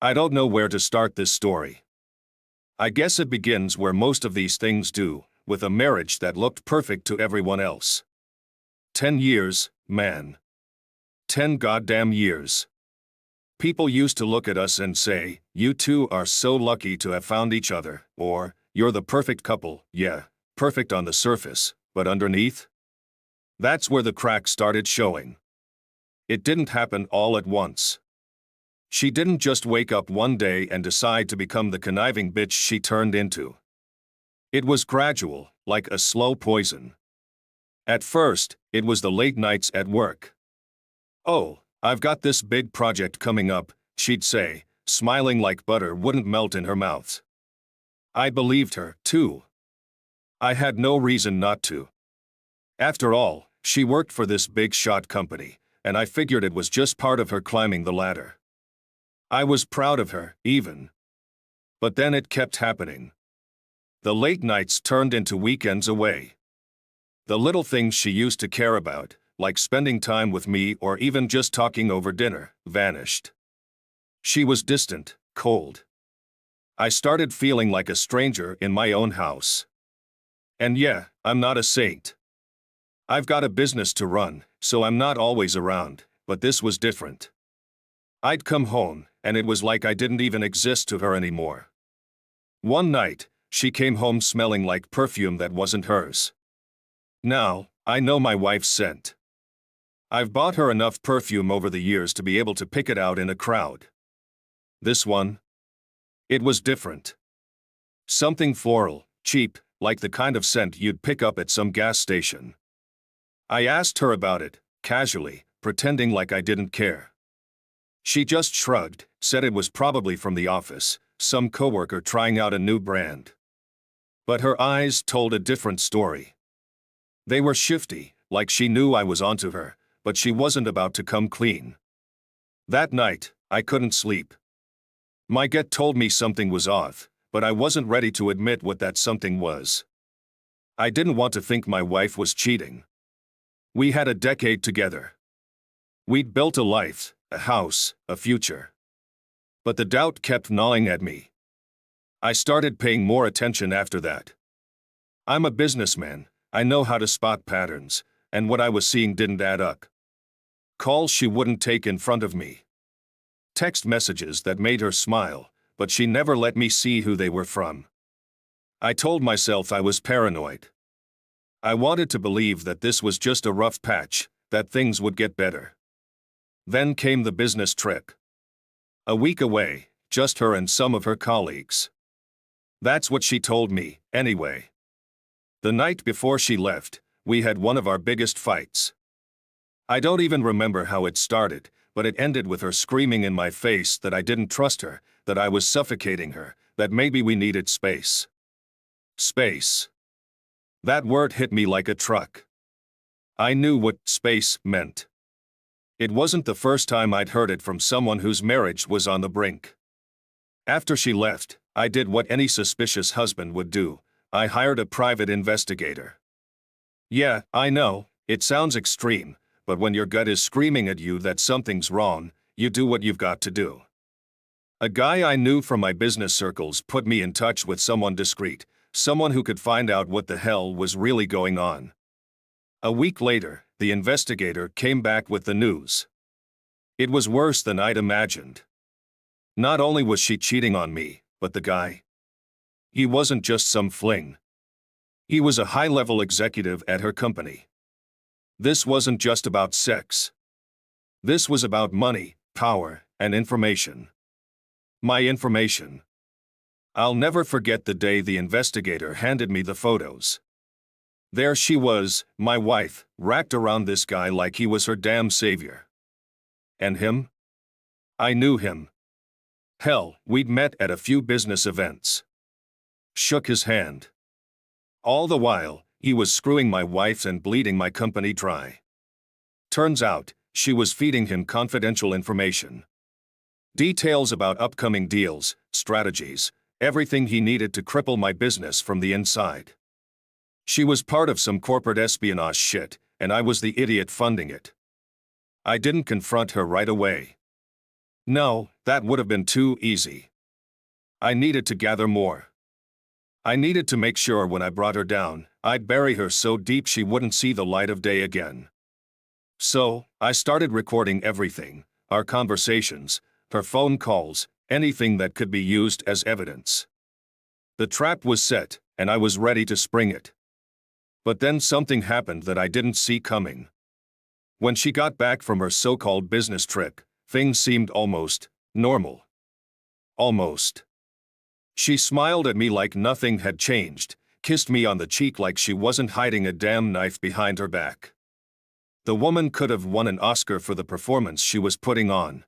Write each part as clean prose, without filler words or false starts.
I don't know where to start this story. I guess it begins where most of these things do, with a marriage that looked perfect to everyone else. 10 years, man. 10 goddamn years. People used to look at us and say, "You two are so lucky to have found each other," or, "You're the perfect couple." Yeah, perfect on the surface, but underneath? That's where the cracks started showing. It didn't happen all at once. She didn't just wake up one day and decide to become the conniving bitch she turned into. It was gradual, like a slow poison. At first, it was the late nights at work. "Oh, I've got this big project coming up," she'd say, smiling like butter wouldn't melt in her mouth. I believed her, too. I had no reason not to. After all, she worked for this big shot company, and I figured it was just part of her climbing the ladder. I was proud of her, even. But then it kept happening. The late nights turned into weekends away. The little things she used to care about, like spending time with me or even just talking over dinner, vanished. She was distant, cold. I started feeling like a stranger in my own house. And yeah, I'm not a saint. I've got a business to run, so I'm not always around, but this was different. I'd come home, and it was like I didn't even exist to her anymore. One night, she came home smelling like perfume that wasn't hers. Now, I know my wife's scent. I've bought her enough perfume over the years to be able to pick it out in a crowd. This one? It was different. Something floral, cheap, like the kind of scent you'd pick up at some gas station. I asked her about it, casually, pretending like I didn't care. She just shrugged, said it was probably from the office, some coworker trying out a new brand. But her eyes told a different story. They were shifty, like she knew I was onto her, but she wasn't about to come clean. That night, I couldn't sleep. My gut told me something was off, but I wasn't ready to admit what that something was. I didn't want to think my wife was cheating. We had a decade together. We'd built a life, a house, a future. But the doubt kept gnawing at me. I started paying more attention after that. I'm a businessman, I know how to spot patterns, and what I was seeing didn't add up. Calls she wouldn't take in front of me. Text messages that made her smile, but she never let me see who they were from. I told myself I was paranoid. I wanted to believe that this was just a rough patch, that things would get better. Then came the business trip. A week away, just her and some of her colleagues. That's what she told me, anyway. The night before she left, we had one of our biggest fights. I don't even remember how it started, but it ended with her screaming in my face that I didn't trust her, that I was suffocating her, that maybe we needed space. Space. That word hit me like a truck. I knew what space meant. It wasn't the first time I'd heard it from someone whose marriage was on the brink. After she left, I did what any suspicious husband would do. I hired a private investigator. Yeah, I know, it sounds extreme, but when your gut is screaming at you that something's wrong, you do what you've got to do. A guy I knew from my business circles put me in touch with someone discreet, someone who could find out what the hell was really going on. A week later, the investigator came back with the news. It was worse than I'd imagined. Not only was she cheating on me, but the guy. He wasn't just some fling. He was a high-level executive at her company. This wasn't just about sex. This was about money, power, and information. My information. I'll never forget the day the investigator handed me the photos. There she was, my wife, wrapped around this guy like he was her damn savior. And him? I knew him. Hell, we'd met at a few business events. Shook his hand. All the while, he was screwing my wife and bleeding my company dry. Turns out, she was feeding him confidential information. Details about upcoming deals, strategies, everything he needed to cripple my business from the inside. She was part of some corporate espionage shit, and I was the idiot funding it. I didn't confront her right away. No, that would have been too easy. I needed to gather more. I needed to make sure when I brought her down, I'd bury her so deep she wouldn't see the light of day again. So, I started recording everything, our conversations, her phone calls, anything that could be used as evidence. The trap was set, and I was ready to spring it. But then something happened that I didn't see coming. When she got back from her so-called business trip, things seemed almost normal. Almost. She smiled at me like nothing had changed, kissed me on the cheek like she wasn't hiding a damn knife behind her back. The woman could have won an Oscar for the performance she was putting on.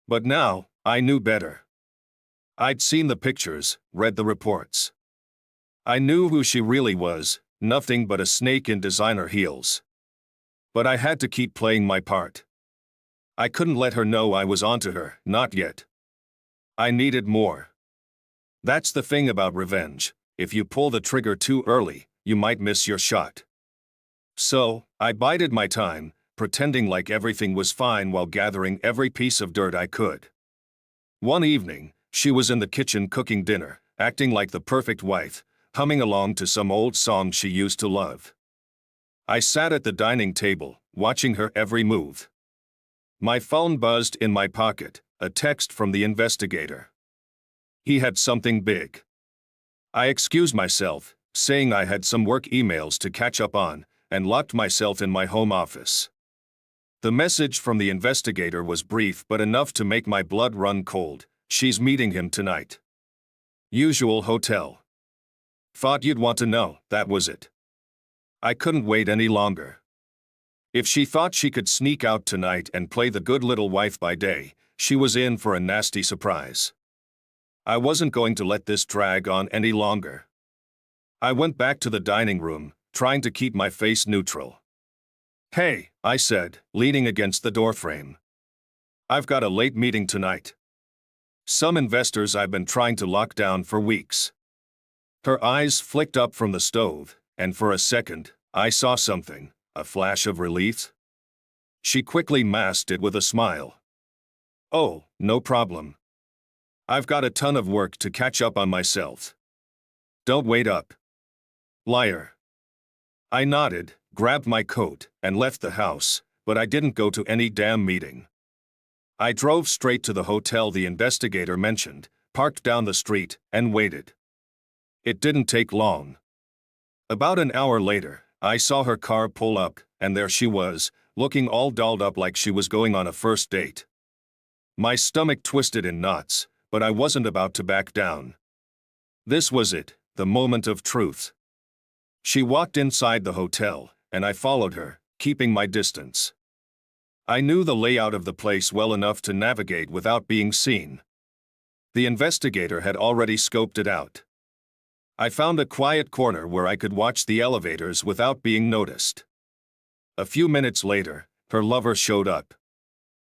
But now, I knew better. I'd seen the pictures, read the reports. I knew who she really was, nothing but a snake in designer heels. But I had to keep playing my part. I couldn't let her know I was onto her, not yet. I needed more. That's the thing about revenge. If you pull the trigger too early, you might miss your shot. So, I bided my time, pretending like everything was fine while gathering every piece of dirt I could. One evening, she was in the kitchen cooking dinner, acting like the perfect wife, humming along to some old song she used to love. I sat at the dining table, watching her every move. My phone buzzed in my pocket, a text from the investigator. He had something big. I excused myself, saying I had some work emails to catch up on, and locked myself in my home office. The message from the investigator was brief but enough to make my blood run cold. She's meeting him tonight. Usual hotel. Thought you'd want to know, that was it. I couldn't wait any longer. If she thought she could sneak out tonight and play the good little wife by day, she was in for a nasty surprise. I wasn't going to let this drag on any longer. I went back to the dining room, trying to keep my face neutral. "Hey," I said, leaning against the doorframe. "I've got a late meeting tonight. Some investors I've been trying to lock down for weeks." Her eyes flicked up from the stove, and for a second, I saw something, a flash of relief. She quickly masked it with a smile. "Oh, no problem. I've got a ton of work to catch up on myself. Don't wait up." Liar. I nodded, grabbed my coat, and left the house, but I didn't go to any damn meeting. I drove straight to the hotel the investigator mentioned, parked down the street, and waited. It didn't take long. About an hour later, I saw her car pull up, and there she was, looking all dolled up like she was going on a first date. My stomach twisted in knots, but I wasn't about to back down. This was it, the moment of truth. She walked inside the hotel, and I followed her, keeping my distance. I knew the layout of the place well enough to navigate without being seen. The investigator had already scoped it out. I found a quiet corner where I could watch the elevators without being noticed. A few minutes later, her lover showed up.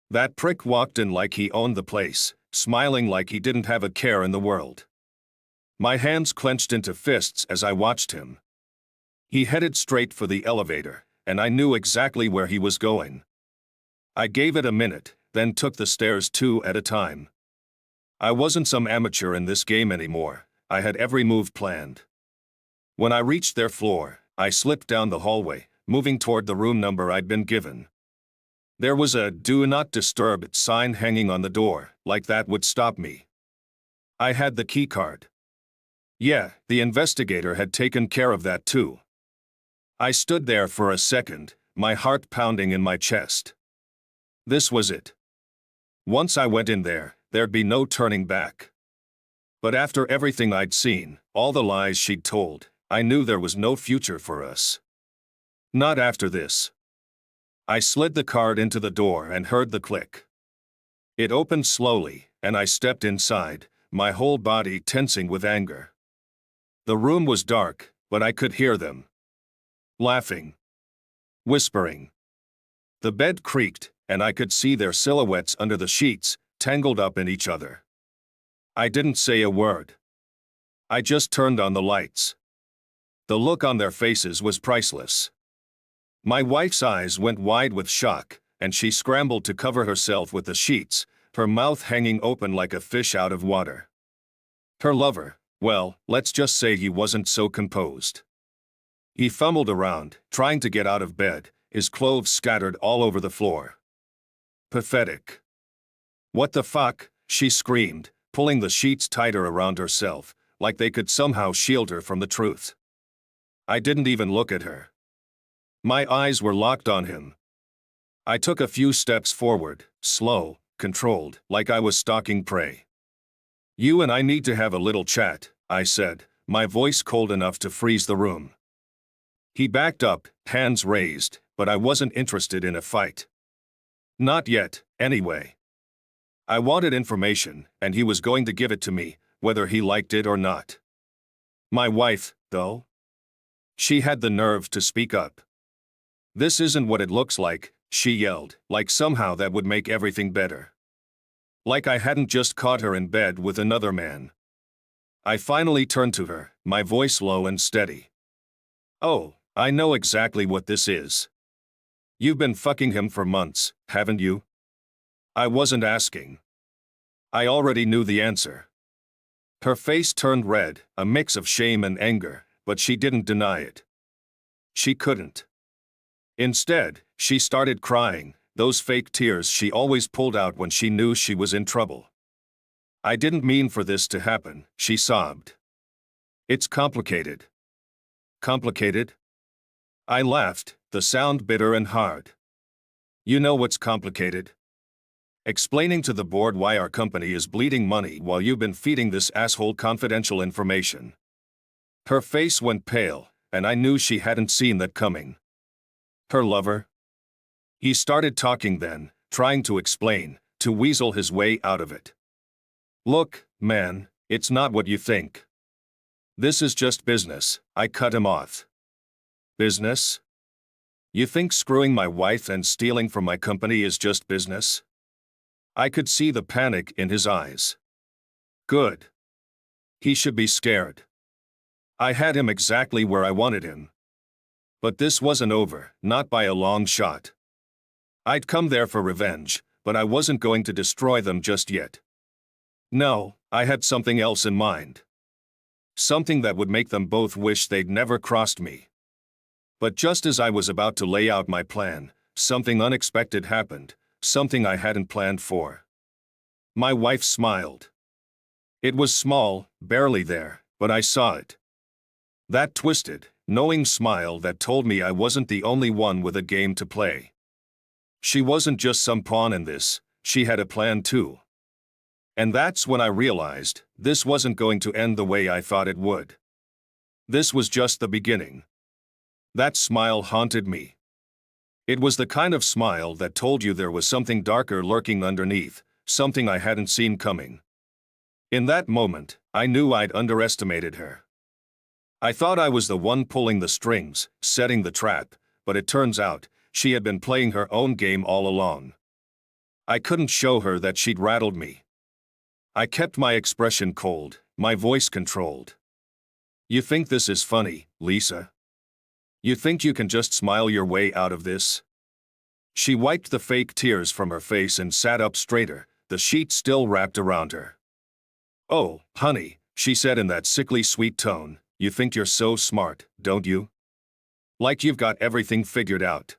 That prick walked in like he owned the place, smiling like he didn't have a care in the world. My hands clenched into fists as I watched him. He headed straight for the elevator, and I knew exactly where he was going. I gave it a minute, then took the stairs 2 at a time. I wasn't some amateur in this game anymore. I had every move planned. When I reached their floor, I slipped down the hallway, moving toward the room number I'd been given. There was a "Do Not Disturb" sign hanging on the door, like that would stop me. I had the key card. Yeah, the investigator had taken care of that too. I stood there for a second, my heart pounding in my chest. This was it. Once I went in there, there'd be no turning back. But after everything I'd seen, all the lies she'd told, I knew there was no future for us. Not after this. I slid the card into the door and heard the click. It opened slowly, and I stepped inside, my whole body tensing with anger. The room was dark, but I could hear them. Laughing. Whispering. The bed creaked, and I could see their silhouettes under the sheets, tangled up in each other. I didn't say a word. I just turned on the lights. The look on their faces was priceless. My wife's eyes went wide with shock, and she scrambled to cover herself with the sheets, her mouth hanging open like a fish out of water. Her lover, well, let's just say he wasn't so composed. He fumbled around, trying to get out of bed, his clothes scattered all over the floor. Pathetic. What the fuck, she screamed, pulling the sheets tighter around herself, like they could somehow shield her from the truth. I didn't even look at her. My eyes were locked on him. I took a few steps forward, slow, controlled, like I was stalking prey. "You and I need to have a little chat," I said, my voice cold enough to freeze the room. He backed up, hands raised, but I wasn't interested in a fight. Not yet, anyway. I wanted information, and he was going to give it to me, whether he liked it or not. My wife, though? She had the nerve to speak up. "This isn't what it looks like," she yelled, like somehow that would make everything better. Like I hadn't just caught her in bed with another man. I finally turned to her, my voice low and steady. "Oh, I know exactly what this is. You've been fucking him for months, haven't you?" I wasn't asking. I already knew the answer. Her face turned red, a mix of shame and anger, but she didn't deny it. She couldn't. Instead, she started crying, those fake tears she always pulled out when she knew she was in trouble. "I didn't mean for this to happen," she sobbed. "It's complicated." Complicated? I laughed, the sound bitter and hard. "You know what's complicated? Explaining to the board why our company is bleeding money while you've been feeding this asshole confidential information." Her face went pale, and I knew she hadn't seen that coming. Her lover? He started talking then, trying to explain, to weasel his way out of it. "Look, man, it's not what you think. This is just business," I cut him off. "Business? You think screwing my wife and stealing from my company is just business?" I could see the panic in his eyes. Good. He should be scared. I had him exactly where I wanted him. But this wasn't over, not by a long shot. I'd come there for revenge, but I wasn't going to destroy them just yet. No, I had something else in mind. Something that would make them both wish they'd never crossed me. But just as I was about to lay out my plan, something unexpected happened, something I hadn't planned for. My wife smiled. It was small, barely there, but I saw it. That twisted, knowing smile that told me I wasn't the only one with a game to play. She wasn't just some pawn in this, she had a plan too. And that's when I realized this wasn't going to end the way I thought it would. This was just the beginning. That smile haunted me. It was the kind of smile that told you there was something darker lurking underneath, something I hadn't seen coming. In that moment, I knew I'd underestimated her. I thought I was the one pulling the strings, setting the trap, but it turns out, she had been playing her own game all along. I couldn't show her that she'd rattled me. I kept my expression cold, my voice controlled. "You think this is funny, Lisa? You think you can just smile your way out of this?" She wiped the fake tears from her face and sat up straighter, the sheet still wrapped around her. "Oh, honey," she said in that sickly sweet tone, "you think you're so smart, don't you? Like you've got everything figured out."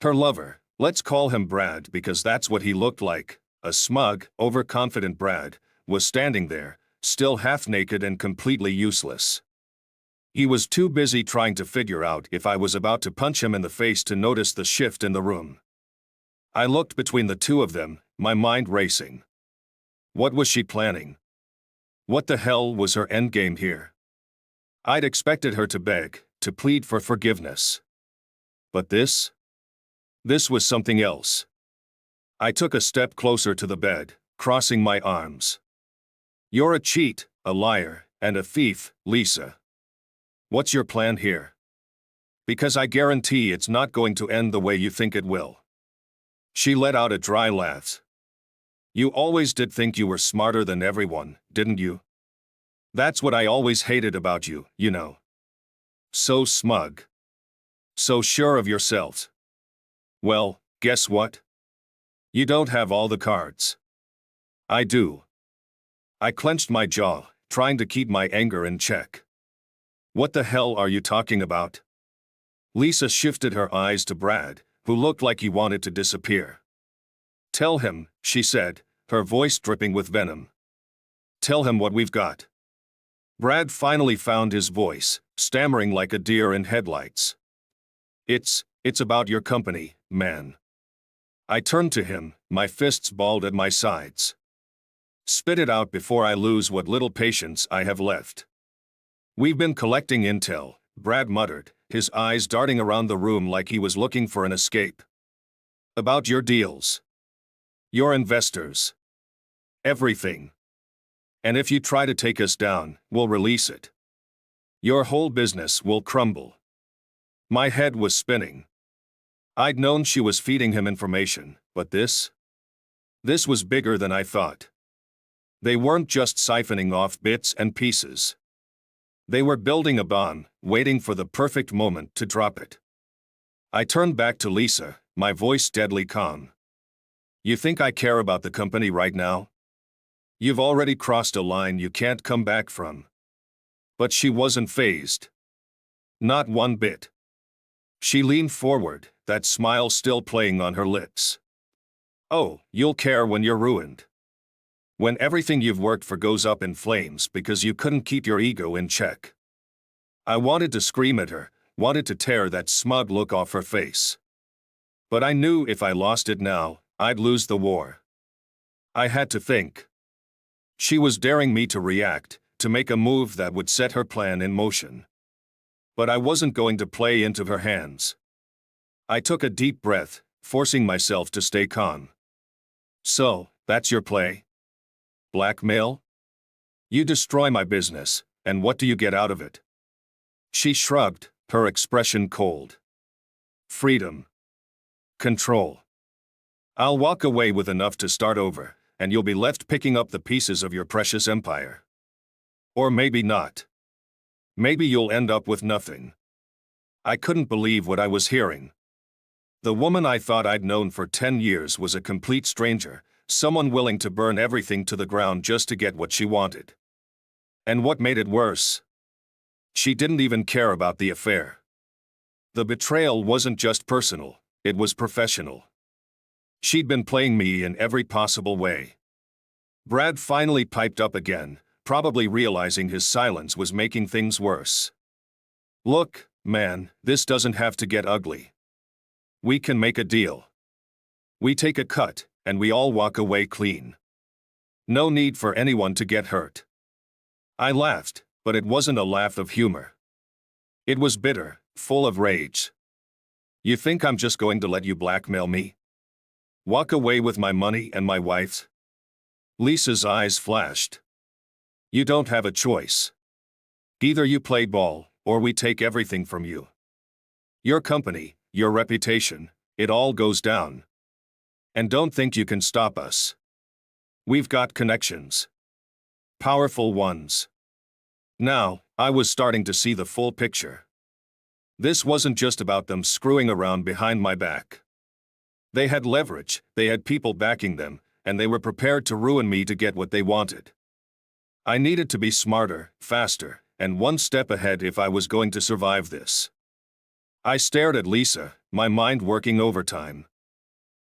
Her lover, let's call him Brad because that's what he looked like, a smug, overconfident Brad, was standing there, still half-naked and completely useless. He was too busy trying to figure out if I was about to punch him in the face to notice the shift in the room. I looked between the two of them, my mind racing. What was she planning? What the hell was her endgame here? I'd expected her to beg, to plead for forgiveness. But this? This was something else. I took a step closer to the bed, crossing my arms. "You're a cheat, a liar, and a thief, Lisa. What's your plan here? Because I guarantee it's not going to end the way you think it will." She let out a dry laugh. "You always did think you were smarter than everyone, didn't you? That's what I always hated about you, you know. So smug. So sure of yourself. Well, guess what? You don't have all the cards. I do. I clenched my jaw, trying to keep my anger in check. What the hell are you talking about? Lisa shifted her eyes to Brad, who looked like he wanted to disappear. Tell him, she said, her voice dripping with venom. Tell him what we've got. Brad finally found his voice, stammering like a deer in headlights. It's about your company, man. I turned to him, my fists balled at my sides. Spit it out before I lose what little patience I have left. We've been collecting intel, Brad muttered, his eyes darting around the room like he was looking for an escape. About your deals. Your investors. Everything. And if you try to take us down, we'll release it. Your whole business will crumble. My head was spinning. I'd known she was feeding him information, but this was bigger than I thought. They weren't just siphoning off bits and pieces. They were building a bomb, waiting for the perfect moment to drop it. I turned back to Lisa, my voice deadly calm. You think I care about the company right now? You've already crossed a line you can't come back from. But she wasn't fazed. Not one bit. She leaned forward, that smile still playing on her lips. Oh, you'll care when you're ruined. When everything you've worked for goes up in flames because you couldn't keep your ego in check. I wanted to scream at her, wanted to tear that smug look off her face. But I knew if I lost it now, I'd lose the war. I had to think. She was daring me to react, to make a move that would set her plan in motion. But I wasn't going to play into her hands. I took a deep breath, forcing myself to stay calm. So, that's your play? Blackmail? You destroy my business, and what do you get out of it? She shrugged, her expression cold. Freedom. Control. I'll walk away with enough to start over, and you'll be left picking up the pieces of your precious empire. Or maybe not. Maybe you'll end up with nothing. I couldn't believe what I was hearing. The woman I thought I'd known for 10 years was a complete stranger, someone willing to burn everything to the ground just to get what she wanted. And what made it worse? She didn't even care about the affair. The betrayal wasn't just personal, it was professional. She'd been playing me in every possible way. Brad finally piped up again, probably realizing his silence was making things worse. Look, man, this doesn't have to get ugly. We can make a deal. We take a cut, and we all walk away clean. No need for anyone to get hurt. I laughed, but it wasn't a laugh of humor. It was bitter, full of rage. You think I'm just going to let you blackmail me? Walk away with my money and my wife's? Lisa's eyes flashed. You don't have a choice. Either you play ball, or we take everything from you. Your company, your reputation, it all goes down. And don't think you can stop us. We've got connections. Powerful ones. Now, I was starting to see the full picture. This wasn't just about them screwing around behind my back. They had leverage, they had people backing them, and they were prepared to ruin me to get what they wanted. I needed to be smarter, faster, and one step ahead if I was going to survive this. I stared at Lisa, my mind working overtime.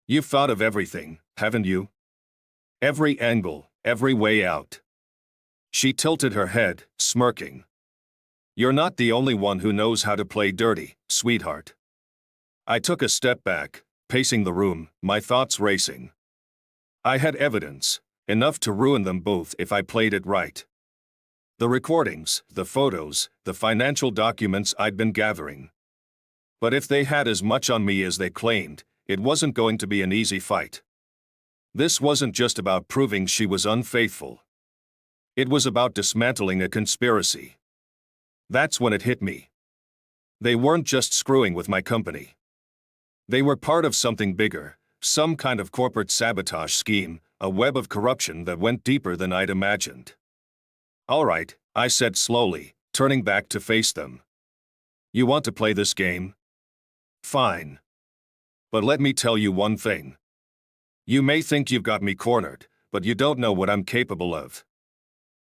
You've thought of everything, haven't you? Every angle, every way out. She tilted her head, smirking. You're not the only one who knows how to play dirty, sweetheart. I took a step back, pacing the room, my thoughts racing. I had evidence, enough to ruin them both if I played it right. The recordings, the photos, the financial documents I'd been gathering. But if they had as much on me as they claimed, it wasn't going to be an easy fight. This wasn't just about proving she was unfaithful. It was about dismantling a conspiracy. That's when it hit me. They weren't just screwing with my company. They were part of something bigger, some kind of corporate sabotage scheme, a web of corruption that went deeper than I'd imagined. All right, I said slowly, turning back to face them. You want to play this game? Fine. But let me tell you one thing. You may think you've got me cornered, but you don't know what I'm capable of.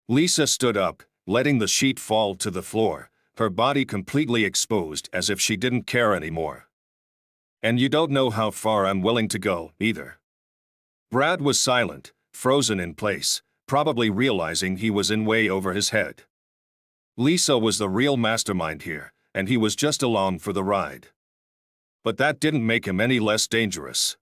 Lisa stood up, letting the sheet fall to the floor, her body completely exposed as if she didn't care anymore. And you don't know how far I'm willing to go, either. Brad was silent, frozen in place, probably realizing he was in way over his head. Lisa was the real mastermind here, and he was just along for the ride. But that didn't make him any less dangerous.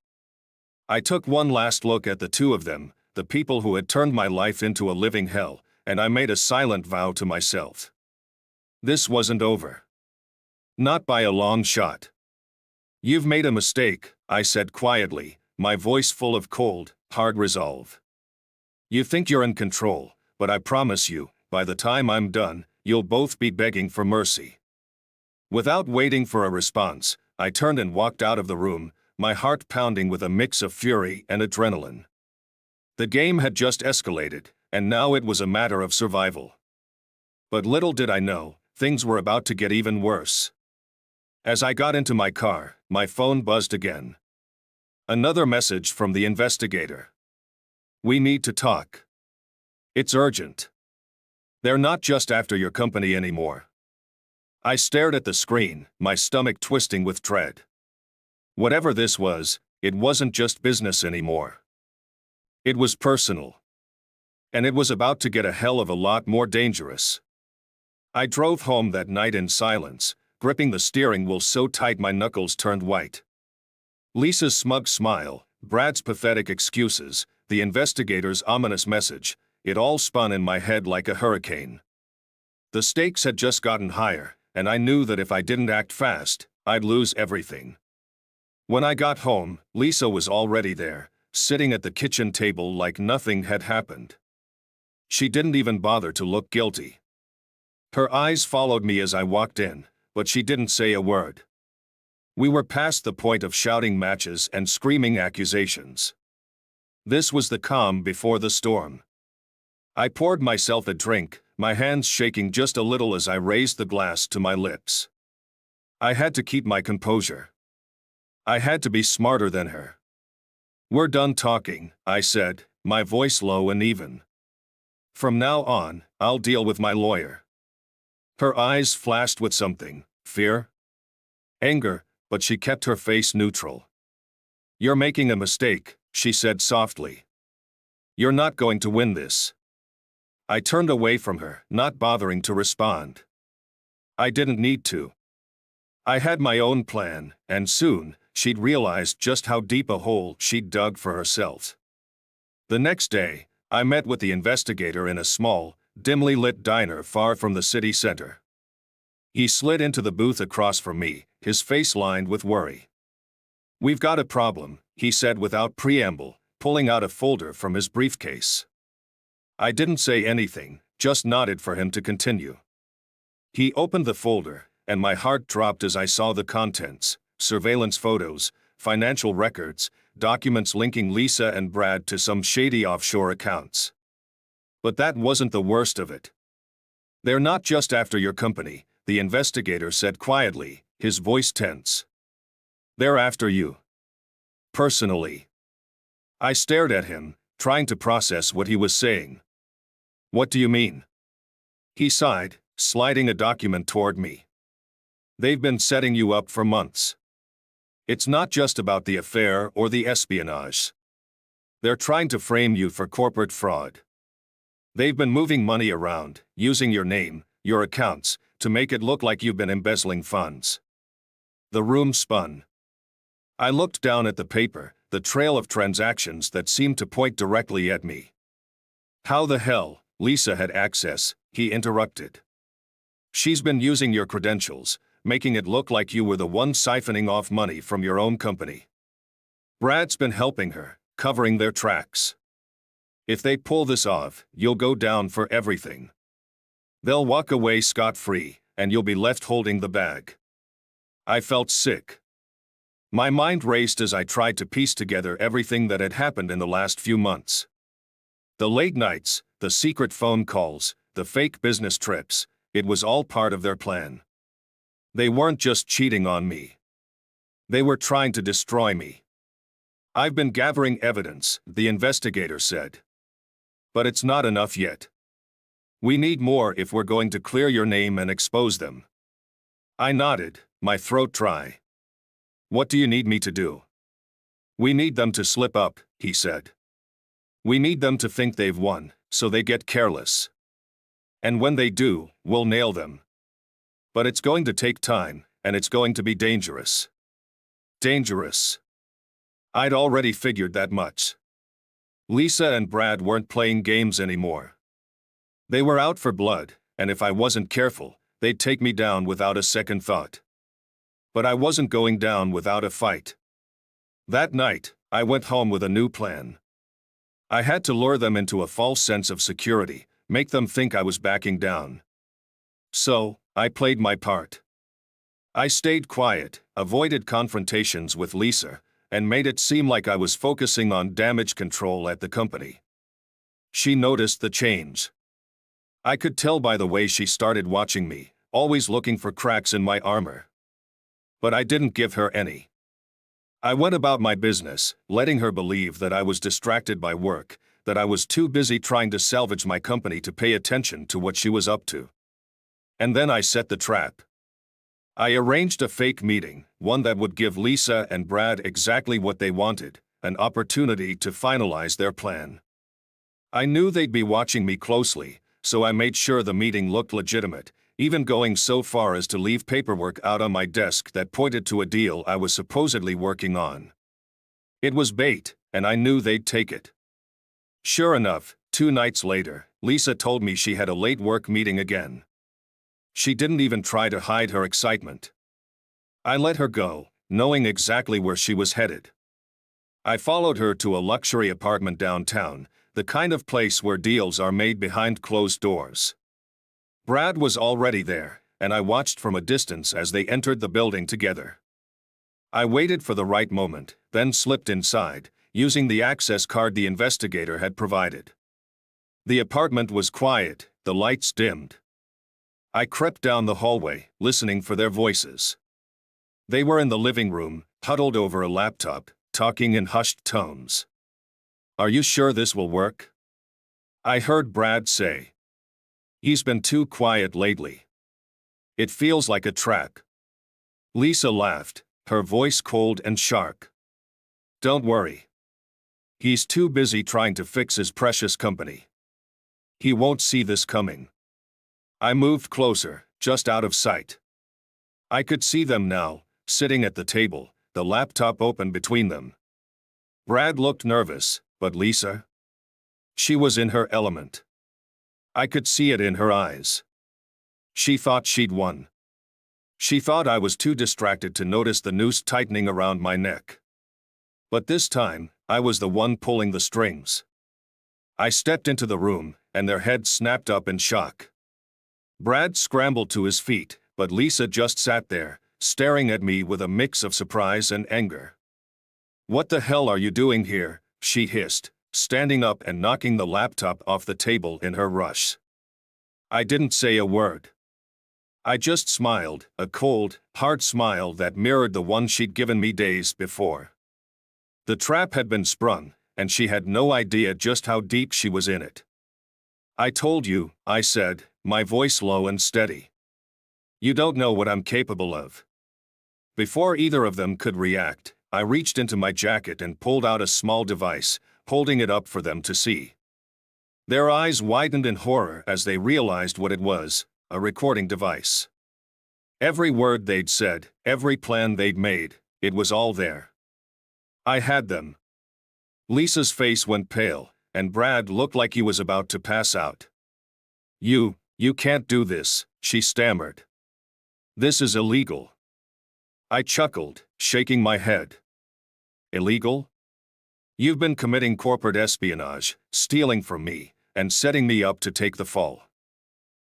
I took one last look at the two of them, the people who had turned my life into a living hell, and I made a silent vow to myself. This wasn't over. Not by a long shot. You've made a mistake, I said quietly, my voice full of cold, hard resolve. You think you're in control, but I promise you, by the time I'm done, you'll both be begging for mercy. Without waiting for a response, I turned and walked out of the room, my heart pounding with a mix of fury and adrenaline. The game had just escalated, and now it was a matter of survival. But little did I know, things were about to get even worse. As I got into my car, my phone buzzed again. Another message from the investigator. We need to talk. It's urgent. They're not just after your company anymore. I stared at the screen, my stomach twisting with dread. Whatever this was, it wasn't just business anymore. It was personal. And it was about to get a hell of a lot more dangerous. I drove home that night in silence, gripping the steering wheel so tight my knuckles turned white. Lisa's smug smile, Brad's pathetic excuses, the investigator's ominous message, it all spun in my head like a hurricane. The stakes had just gotten higher, and I knew that if I didn't act fast, I'd lose everything. When I got home, Lisa was already there, sitting at the kitchen table like nothing had happened. She didn't even bother to look guilty. Her eyes followed me as I walked in, but she didn't say a word. We were past the point of shouting matches and screaming accusations. This was the calm before the storm. I poured myself a drink, my hands shaking just a little as I raised the glass to my lips. I had to keep my composure. I had to be smarter than her. We're done talking, I said, my voice low and even. From now on, I'll deal with my lawyer. Her eyes flashed with something, fear? Anger, but she kept her face neutral. You're making a mistake, she said softly. You're not going to win this. I turned away from her, not bothering to respond. I didn't need to. I had my own plan, and soon, she'd realized just how deep a hole she'd dug for herself. The next day, I met with the investigator in a small, dimly lit diner far from the city center. He slid into the booth across from me, his face lined with worry. We've got a problem, he said without preamble, pulling out a folder from his briefcase. I didn't say anything, just nodded for him to continue. He opened the folder, and my heart dropped as I saw the contents: surveillance photos, financial records, documents linking Lisa and Brad to some shady offshore accounts. But that wasn't the worst of it. They're not just after your company, the investigator said quietly, his voice tense. They're after you. Personally. I stared at him, trying to process what he was saying. What do you mean? He sighed, sliding a document toward me. They've been setting you up for months. It's not just about the affair or the espionage. They're trying to frame you for corporate fraud. They've been moving money around, using your name, your accounts, to make it look like you've been embezzling funds. The room spun. I looked down at the paper, the trail of transactions that seemed to point directly at me. How the hell, Lisa had access, he interrupted. She's been using your credentials, making it look like you were the one siphoning off money from your own company. Brad's been helping her, covering their tracks. If they pull this off, you'll go down for everything. They'll walk away scot-free, and you'll be left holding the bag. I felt sick. My mind raced as I tried to piece together everything that had happened in the last few months. The late nights, the secret phone calls, the fake business trips, it was all part of their plan. They weren't just cheating on me. They were trying to destroy me. I've been gathering evidence, the investigator said. But it's not enough yet. We need more if we're going to clear your name and expose them. I nodded, my throat dry. What do you need me to do? We need them to slip up, he said. We need them to think they've won, so they get careless. And when they do, we'll nail them. But it's going to take time, and it's going to be dangerous. Dangerous. I'd already figured that much. Lisa and Brad weren't playing games anymore. They were out for blood, and if I wasn't careful, they'd take me down without a second thought. But I wasn't going down without a fight. That night, I went home with a new plan. I had to lure them into a false sense of security, make them think I was backing down. So, I played my part. I stayed quiet, avoided confrontations with Lisa, and made it seem like I was focusing on damage control at the company. She noticed the change. I could tell by the way she started watching me, always looking for cracks in my armor. But I didn't give her any. I went about my business, letting her believe that I was distracted by work, that I was too busy trying to salvage my company to pay attention to what she was up to. And then I set the trap. I arranged a fake meeting, one that would give Lisa and Brad exactly what they wanted, an opportunity to finalize their plan. I knew they'd be watching me closely, so I made sure the meeting looked legitimate, even going so far as to leave paperwork out on my desk that pointed to a deal I was supposedly working on. It was bait, and I knew they'd take it. Sure enough, 2 nights later, Lisa told me she had a late work meeting again. She didn't even try to hide her excitement. I let her go, knowing exactly where she was headed. I followed her to a luxury apartment downtown, the kind of place where deals are made behind closed doors. Brad was already there, and I watched from a distance as they entered the building together. I waited for the right moment, then slipped inside, using the access card the investigator had provided. The apartment was quiet, the lights dimmed. I crept down the hallway, listening for their voices. They were in the living room, huddled over a laptop, talking in hushed tones. "Are you sure this will work?" I heard Brad say. "He's been too quiet lately. It feels like a trap." Lisa laughed, her voice cold and sharp. "Don't worry. He's too busy trying to fix his precious company. He won't see this coming." I moved closer, just out of sight. I could see them now, sitting at the table, the laptop open between them. Brad looked nervous, but Lisa? She was in her element. I could see it in her eyes. She thought she'd won. She thought I was too distracted to notice the noose tightening around my neck. But this time, I was the one pulling the strings. I stepped into the room, and their heads snapped up in shock. Brad scrambled to his feet, but Lisa just sat there, staring at me with a mix of surprise and anger. "What the hell are you doing here?" she hissed, standing up and knocking the laptop off the table in her rush. I didn't say a word. I just smiled, a cold, hard smile that mirrored the one she'd given me days before. The trap had been sprung, and she had no idea just how deep she was in it. "I told you," I said, my voice low and steady. "You don't know what I'm capable of." Before either of them could react, I reached into my jacket and pulled out a small device, holding it up for them to see. Their eyes widened in horror as they realized what it was, a recording device. Every word they'd said, every plan they'd made, it was all there. I had them. Lisa's face went pale, and Brad looked like he was about to pass out. You can't do this," she stammered. "This is illegal." I chuckled, shaking my head. "Illegal? You've been committing corporate espionage, stealing from me, and setting me up to take the fall.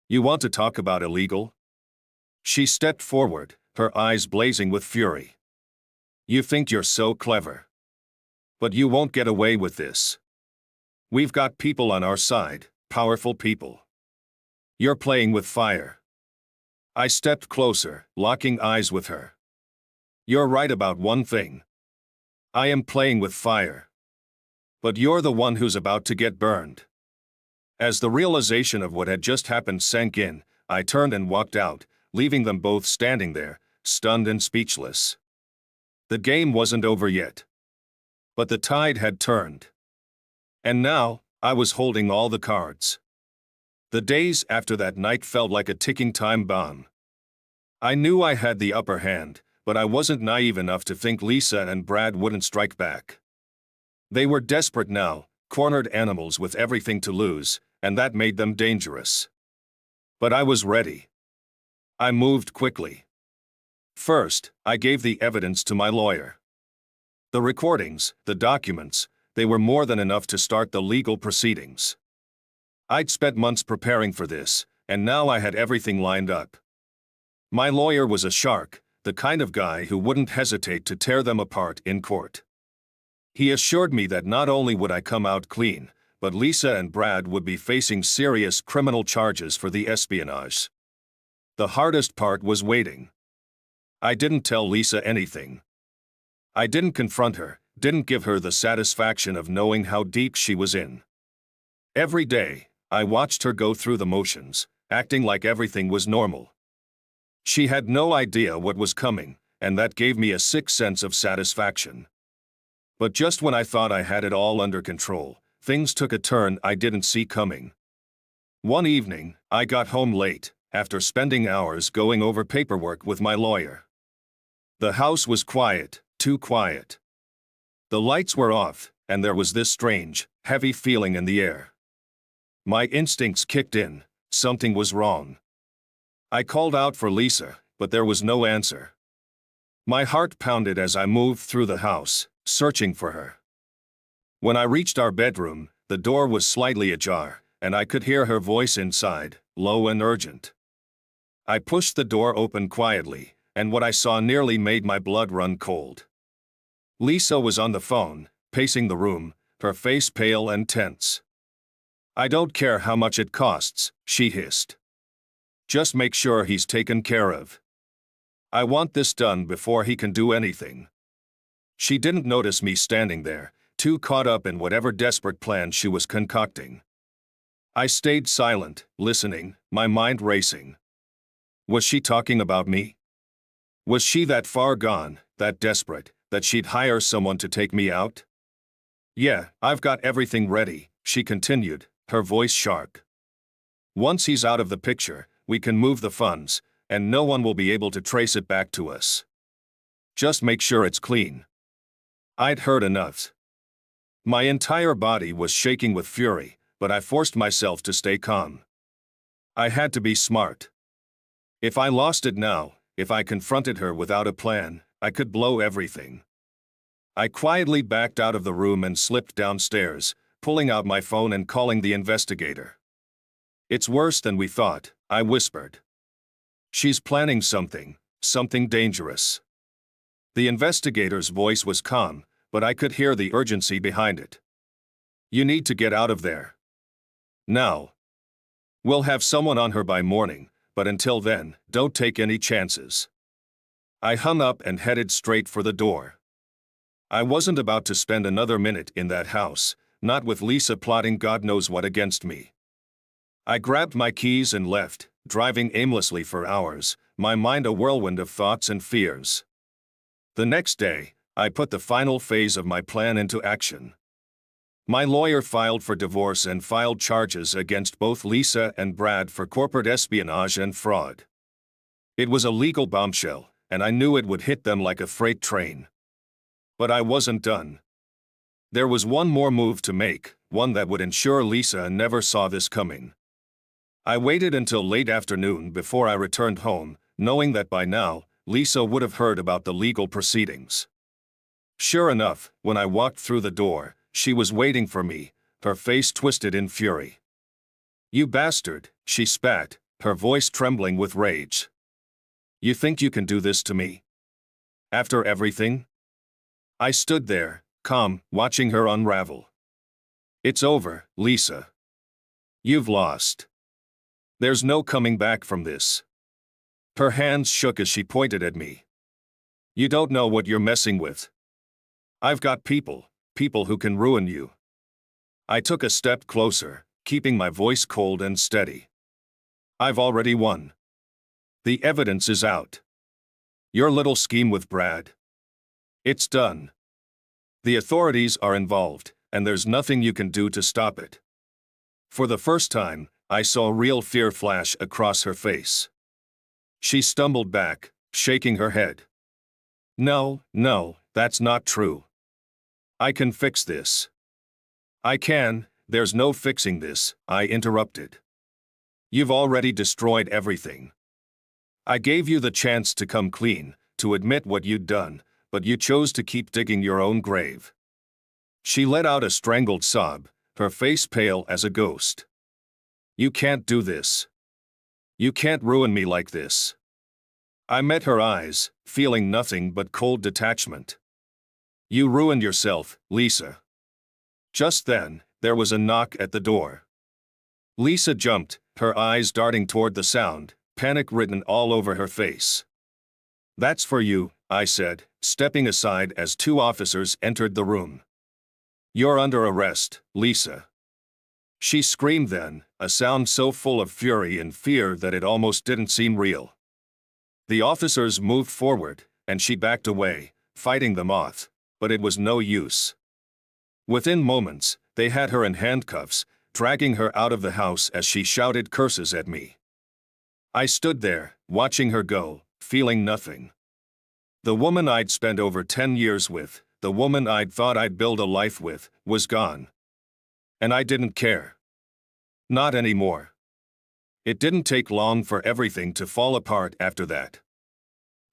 You want to talk about illegal?" She stepped forward, her eyes blazing with fury. "You think you're so clever. But you won't get away with this. We've got people on our side, powerful people. You're playing with fire." I stepped closer, locking eyes with her. "You're right about one thing. I am playing with fire. But you're the one who's about to get burned." As the realization of what had just happened sank in, I turned and walked out, leaving them both standing there, stunned and speechless. The game wasn't over yet. But the tide had turned. And now, I was holding all the cards. The days after that night felt like a ticking time bomb. I knew I had the upper hand, but I wasn't naive enough to think Lisa and Brad wouldn't strike back. They were desperate now, cornered animals with everything to lose, and that made them dangerous. But I was ready. I moved quickly. First, I gave the evidence to my lawyer. The recordings, the documents, they were more than enough to start the legal proceedings. I'd spent months preparing for this, and now I had everything lined up. My lawyer was a shark, the kind of guy who wouldn't hesitate to tear them apart in court. He assured me that not only would I come out clean, but Lisa and Brad would be facing serious criminal charges for the espionage. The hardest part was waiting. I didn't tell Lisa anything. I didn't confront her, didn't give her the satisfaction of knowing how deep she was in. Every day, I watched her go through the motions, acting like everything was normal. She had no idea what was coming, and that gave me a sick sense of satisfaction. But just when I thought I had it all under control, things took a turn I didn't see coming. One evening, I got home late, after spending hours going over paperwork with my lawyer. The house was quiet, too quiet. The lights were off, and there was this strange, heavy feeling in the air. My instincts kicked in, something was wrong. I called out for Lisa, but there was no answer. My heart pounded as I moved through the house, searching for her. When I reached our bedroom, the door was slightly ajar, and I could hear her voice inside, low and urgent. I pushed the door open quietly, and what I saw nearly made my blood run cold. Lisa was on the phone, pacing the room, her face pale and tense. "I don't care how much it costs," she hissed. "Just make sure he's taken care of. I want this done before he can do anything." She didn't notice me standing there, too caught up in whatever desperate plan she was concocting. I stayed silent, listening, my mind racing. Was she talking about me? Was she that far gone, that desperate, that she'd hire someone to take me out? "Yeah, I've got everything ready," she continued, her voice sharp. "Once he's out of the picture, we can move the funds, and no one will be able to trace it back to us. Just make sure it's clean." I'd heard enough. My entire body was shaking with fury, but I forced myself to stay calm. I had to be smart. If I lost it now, if I confronted her without a plan, I could blow everything. I quietly backed out of the room and slipped downstairs, pulling out my phone and calling the investigator. "It's worse than we thought," I whispered. "She's planning something dangerous." The investigator's voice was calm, but I could hear the urgency behind it. "You need to get out of there. Now. We'll have someone on her by morning, but until then, don't take any chances." I hung up and headed straight for the door. I wasn't about to spend another minute in that house, not with Lisa plotting God knows what against me. I grabbed my keys and left, driving aimlessly for hours, my mind a whirlwind of thoughts and fears. The next day, I put the final phase of my plan into action. My lawyer filed for divorce and filed charges against both Lisa and Brad for corporate espionage and fraud. It was a legal bombshell, and I knew it would hit them like a freight train. But I wasn't done. There was one more move to make, one that would ensure Lisa never saw this coming. I waited until late afternoon before I returned home, knowing that by now, Lisa would have heard about the legal proceedings. Sure enough, when I walked through the door, she was waiting for me, her face twisted in fury. "You bastard," she spat, her voice trembling with rage. "You think you can do this to me? After everything?" I stood there, calm, watching her unravel. "It's over, Lisa. You've lost. There's no coming back from this." Her hands shook as she pointed at me. "You don't know what you're messing with. I've got people who can ruin you." I took a step closer, keeping my voice cold and steady. I've already won. The evidence is out. Your little scheme with Brad. It's done. The authorities are involved, and there's nothing you can do to stop it. For the first time, I saw real fear flash across her face. She stumbled back, shaking her head. No, that's not true. I can fix this. I can, there's no fixing this, I interrupted. You've already destroyed everything. I gave you the chance to come clean, to admit what you'd done, but you chose to keep digging your own grave. She let out a strangled sob, her face pale as a ghost. You can't do this. You can't ruin me like this. I met her eyes, feeling nothing but cold detachment. You ruined yourself, Lisa. Just then, there was a knock at the door. Lisa jumped, her eyes darting toward the sound, panic written all over her face. That's for you, I said, stepping aside as two officers entered the room. You're under arrest, Lisa. She screamed then, a sound so full of fury and fear that it almost didn't seem real. The officers moved forward, and she backed away, fighting them off, but it was no use. Within moments, they had her in handcuffs, dragging her out of the house as she shouted curses at me. I stood there, watching her go, feeling nothing. The woman I'd spent over 10 years with, the woman I'd thought I'd build a life with, was gone. And I didn't care. Not anymore. It didn't take long for everything to fall apart after that.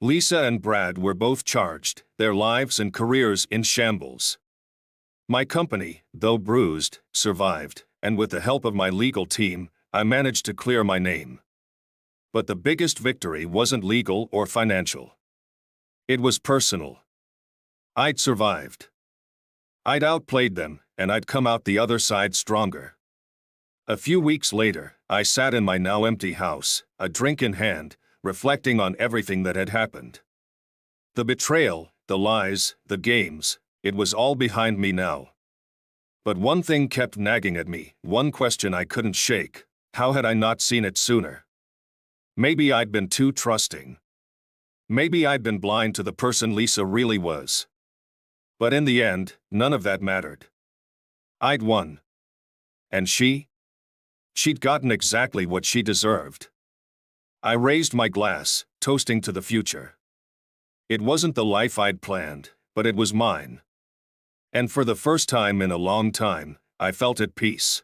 Lisa and Brad were both charged, their lives and careers in shambles. My company, though bruised, survived, and with the help of my legal team, I managed to clear my name. But the biggest victory wasn't legal or financial. It was personal. I'd survived. I'd outplayed them, and I'd come out the other side stronger. A few weeks later, I sat in my now empty house, a drink in hand, reflecting on everything that had happened. The betrayal, the lies, the games, it was all behind me now. But one thing kept nagging at me, one question I couldn't shake: how had I not seen it sooner? Maybe I'd been too trusting. Maybe I'd been blind to the person Lisa really was. But in the end, none of that mattered. I'd won. And she? She'd gotten exactly what she deserved. I raised my glass, toasting to the future. It wasn't the life I'd planned, but it was mine. And for the first time in a long time, I felt at peace.